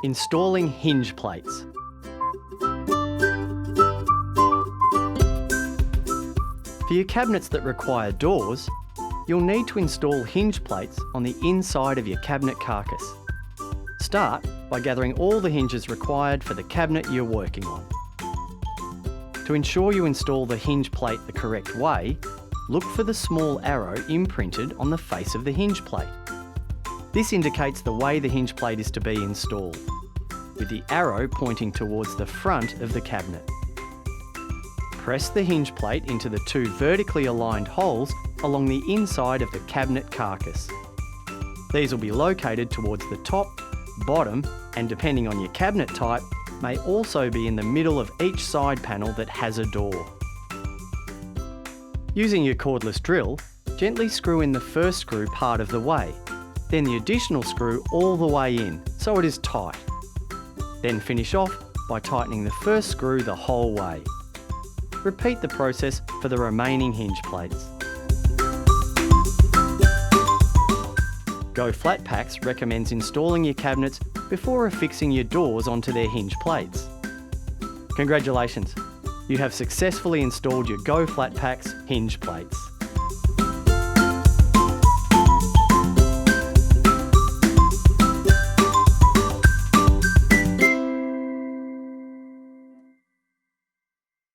Installing hinge plates. For your cabinets that require doors, you'll need to install hinge plates on the inside of your cabinet carcass. Start by gathering all the hinges required for the cabinet you're working on. To ensure you install the hinge plate the correct way, look for the small arrow imprinted on the face of the hinge plate. This indicates the way the hinge plate is to be installed, with the arrow pointing towards the front of the cabinet. Press the hinge plate into the two vertically aligned holes along the inside of the cabinet carcass. These will be located towards the top, bottom, and depending on your cabinet type, may also be in the middle of each side panel that has a door. Using your cordless drill, gently screw in the first screw part of the way, then the additional screw all the way in, so it is tight. Then finish off by tightening the first screw the whole way. Repeat the process for the remaining hinge plates. goFlatpacks recommends installing your cabinets before affixing your doors onto their hinge plates. Congratulations, you have successfully installed your goFlatpacks hinge plates.